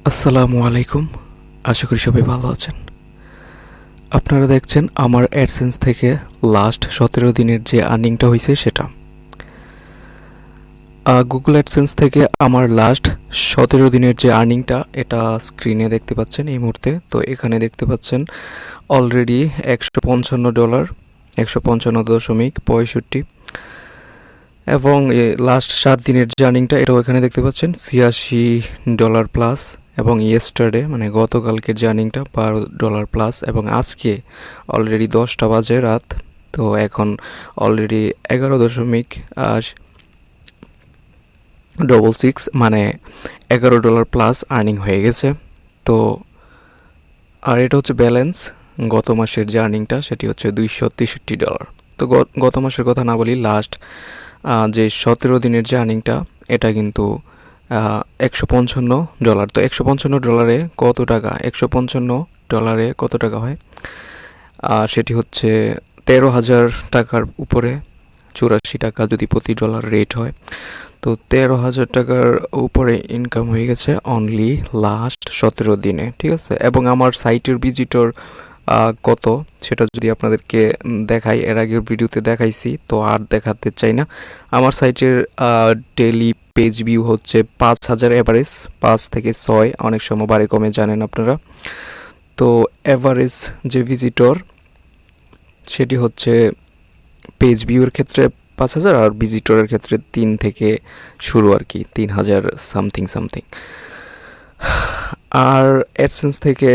আসসালামু আলাইকুম। আশা করি সবাই ভালো আছেন। আপনারা দেখছেন আমার অ্যাডসেন্স থেকে লাস্ট 17 দিনের যে আর্নিংটা হয়েছে সেটা। গুগল অ্যাডসেন্স থেকে আমার লাস্ট 17 দিনের যে আর্নিংটা এটা স্ক্রিনে দেখতে পাচ্ছেন এই মুহূর্তে। তো এখানে দেখতে পাচ্ছেন অলরেডি $155, 155.65, এবং লাস্ট 7 দিনের যে আর্নিংটা এটাও এখানে দেখতে পাচ্ছেন $86 প্লাস, এবং ইয়েস্টারডে মানে গতকালকের যে আর্নিংটা $12 প্লাস, এবং আজকে অলরেডি 10টা বাজে রাত, তো এখন অলরেডি 11.66 মানে $11 প্লাস আর্নিং হয়ে গেছে। তো আর এটা হচ্ছে ব্যালেন্স। গত মাসের যে আর্নিংটা সেটি হচ্ছে $263। তো গত মাসের কথা না বলি, লাস্ট যে 17 দিনের যে আর্নিংটা এটা কিন্তু $155। তো $155 কত টাকা, $155 কত টাকা হয়, সেটি হচ্ছে 13,000 টাকার উপরে, 84 টাকা যদি প্রতি ডলার রেট হয়। তো 13,000 টাকার উপরে ইনকাম হয়ে গেছে অনলি লাস্ট 17 দিনে, ঠিক আছে। এবং আমার সাইটের ভিজিটর কত সেটা যদি আপনাদেরকে দেখাই, এর আগের ভিডিওতে দেখাইছি, তো আর দেখাতে চাই না। আমার সাইটের ডেইলি পেজ ভিউ হচ্ছে 5,000 অ্যাভারেজ, 5 থেকে 6, অনেক সময় বাড়ে কমে, জানেন আপনারা। তো অ্যাভারেজ যে ভিজিটর সেটি হচ্ছে পেজ ভিউর ক্ষেত্রে 5,000, আর ভিজিটরের ক্ষেত্রে 3 থেকে শুরু আর কি, 3,000 সামথিং সামথিং। আর অ্যাডসেন্স থেকে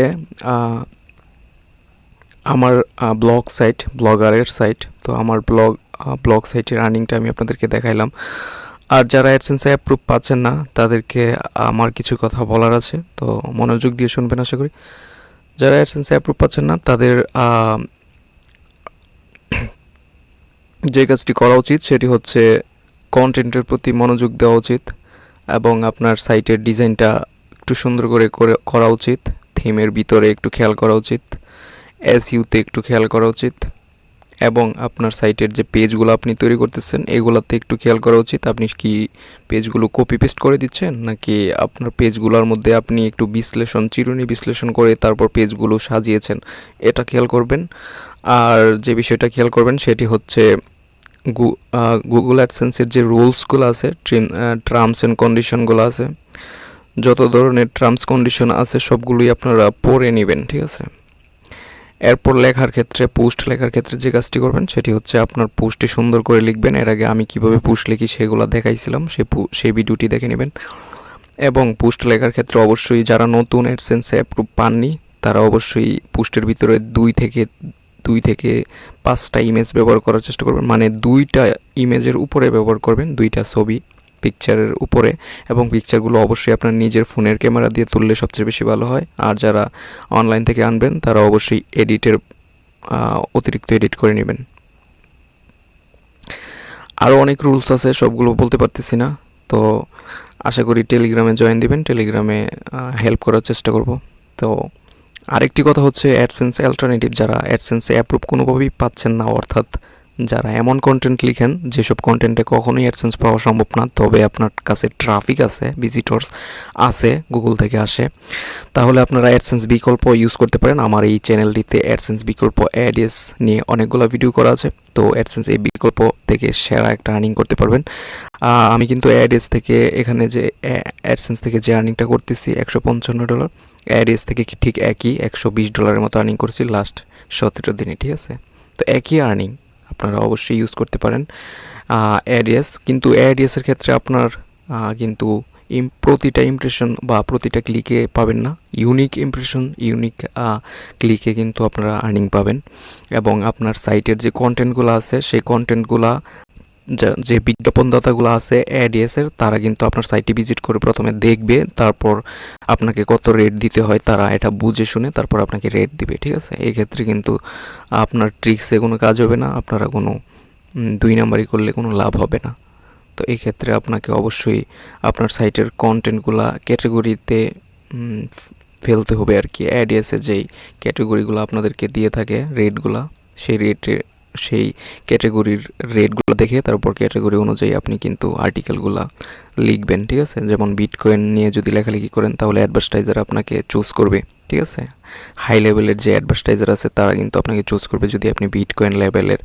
আমার ব্লগ সাইট, ব্লগারের সাইট, তো আমার ব্লগ সাইটের আর্নিংটা আমি আপনাদেরকে দেখাইলাম। আর যারা অ্যাডসেন্সে অ্যাপ্রুভ পাচ্ছেন না তাদেরকে আমার কিছু কথা বলার আছে, তো মনোযোগ দিয়ে শুনবেন আশা করি। যারা অ্যাডসেন্সে অ্যাপ্রুভ পাচ্ছেন না তাদের যে কাজটি করা উচিত সেটি হচ্ছে কন্টেন্টের প্রতি মনোযোগ দেওয়া উচিত, এবং আপনার সাইটের ডিজাইনটা একটু সুন্দর করে করা উচিত, থিমের ভিতরে একটু খেয়াল করা উচিত, এসইউতে একটু খেয়াল করা উচিত, এবং আপনার সাইটের যে পেজগুলো আপনি তৈরি করতেছেন এগুলোতে একটু খেয়াল করা উচিত। আপনি কি পেজগুলো কপি পেস্ট করে দিচ্ছেন, নাকি আপনার পেজগুলোর মধ্যে আপনি একটু চিরুনি বিশ্লেষণ করে তারপর পেজগুলো সাজিয়েছেন, এটা খেয়াল করবেন। আর যে বিষয়টা খেয়াল করবেন সেটি হচ্ছে গুগল অ্যাডসেন্সের যে রুলসগুলো আছে, টার্মস অ্যান্ড কন্ডিশনগুলো আছে, যত ধরনের টার্মস কন্ডিশন আছে সবগুলোই আপনারা পড়ে নেবেন, ঠিক আছে। এরপর লেখার ক্ষেত্রে, পোস্ট লেখার ক্ষেত্রে যে কাজটি করবেন সেটি হচ্ছে আপনার পোস্টে সুন্দর করে লিখবেন। এর আগে আমি কিভাবে পোস্ট লিখি সেগুলো দেখাইছিলাম, সেই ভিডিওটি দেখে নেবেন। এবং পোস্ট লেখার ক্ষেত্রে অবশ্যই যারা নতুন অ্যাডসেন্সে অ্যাপ্রুভ পাননি তারা অবশ্যই পোস্টের ভিতরে 2 থেকে 5টা ইমেজ ব্যবহার করার চেষ্টা করবেন, মানে 2টা ইমেজের উপরে ব্যবহার করবেন, 2টা ছবি পিকচারের উপরে, এবং পিকচারগুলো অবশ্যই আপনার নিজের ফোনের ক্যামেরা দিয়ে তুললে সবচেয়ে বেশি ভালো হয়। আর যারা অনলাইন থেকে আনবেন তারা অবশ্যই অতিরিক্ত এডিট করে নেবেন। আরও অনেক রুলস আছে, সবগুলো বলতে পারতেছি না। তো আশা করি টেলিগ্রামে জয়েন দিবেন, টেলিগ্রামে হেল্প করার চেষ্টা করব। তো আরেকটি কথা হচ্ছে অ্যাডসেন্স অ্যালটারনেটিভ, যারা অ্যাডসেন্সে অ্যাপ্রুভ কোনোভাবেই পাচ্ছেন না, অর্থাৎ যারা এমন কন্টেন্ট লিখেন যেসব কন্টেন্টে কখনোই অ্যাডসেন্স পাওয়া সম্ভব না, তবে আপনার কাছে ট্রাফিক আছে, ভিজিটর্স আছে, গুগল থেকে আসে, তাহলে আপনারা অ্যাডসেন্স বিকল্প ইউজ করতে পারেন। আমার এই চ্যানেলটিতে অ্যাডসেন্স বিকল্প অ্যাডস নিয়ে অনেকগুলো ভিডিও করা আছে, তো অ্যাডসেন্স এই বিকল্প থেকে সেরা একটা আর্নিং করতে পারবেন। আমি কিন্তু অ্যাডস থেকে এখানে যে অ্যাডসেন্স থেকে যে আর্নিংটা করতেছি $155, অ্যাডস থেকে ঠিক একই $120 মতো আর্নিং করছি লাস্ট 17 দিনে, ঠিক আছে। তো একই আর্নিং আপনারা অবশ্যই ইউজ করতে পারেন অ্যাডস। কিন্তু অ্যাডসের ক্ষেত্রে আপনার কিন্তু প্রতিটা ইমপ্রেশন বা প্রতিটা ক্লিকে পাবেন না, ইউনিক ইমপ্রেশন, ইউনিক ক্লিকে কিন্তু আপনারা আর্নিং পাবেন। এবং আপনার সাইটের যে কন্টেন্টগুলো আছে সেই কন্টেন্টগুলা যে বিজ্ঞাপনদাতাগুলো আছে অ্যাডসের, তারা কিন্তু আপনার সাইটে ভিজিট করে প্রথমে দেখবে, তারপর আপনাকে কত রেট দিতে হয় তারা এটা বুঝে শুনে তারপর আপনাকে রেট দিবে, ঠিক আছে। এই ক্ষেত্রে কিন্তু আপনার ট্রিক্সে কোনো কাজ হবে না, আপনারা কোনো 2 নাম্বারই করলে কোনো লাভ হবে না। তো এই ক্ষেত্রে আপনাকে অবশ্যই আপনার সাইটের কন্টেন্টগুলা ক্যাটাগরিতে ফেলতে হবে আর কি। অ্যাডসে যেই ক্যাটাগরিগুলো আপনাদেরকে দিয়ে থাকে রেটগুলা, সেই রেটে সেই ক্যাটাগরির রেটগুলো দেখে তারপর ক্যাটাগরি অনুযায়ী আপনি কিন্তু আর্টিকেলগুলো লিখবেন, ঠিক আছে? যেমন বিটকয়েন নিয়ে যদি লেখালেখি করেন তাহলে অ্যাডভার্টাইজার আপনাকে চুজ করবে, ঠিক আছে? হাই লেভেলের যে অ্যাডভার্টাইজার আছে তারা কিন্তু আপনাকে চুজ করবে যদি আপনি বিটকয়েন লেভেলের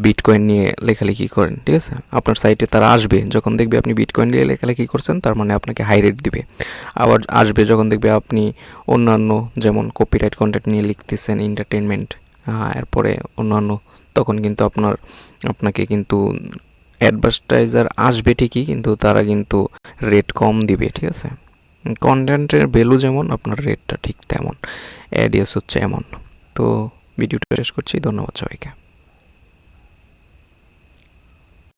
বিটকয়েন নিয়ে লেখালেখি করেন, ঠিক আছে? আপনার সাইটে তারা আসবে যখন দেখবে আপনি বিটকয়েন নিয়ে লেখালেখি করছেন, তার মানে আপনাকে হাই রেট দিবে। আবার আসবে যখন দেখবে আপনি অন্যান্য যেমন কপিরাইট কন্টেন্ট নিয়ে লিখতেছেন, এন্টারটেনমেন্ট, এরপরে অন্যান্য, তখন কিন্তু আপনাকে কিন্তু অ্যাডভার্টাইজার আসবে ঠিকই, কিন্তু তারা কিন্তু রেট কম দিবে, ঠিক আছে? কন্টেন্টের ভ্যালু যেমন আপনার রেটটা ঠিক তেমন, অ্যাডিয়াস হচ্ছে এমন। তো ভিডিওটা শেষ করছি, ধন্যবাদ সবাইকে।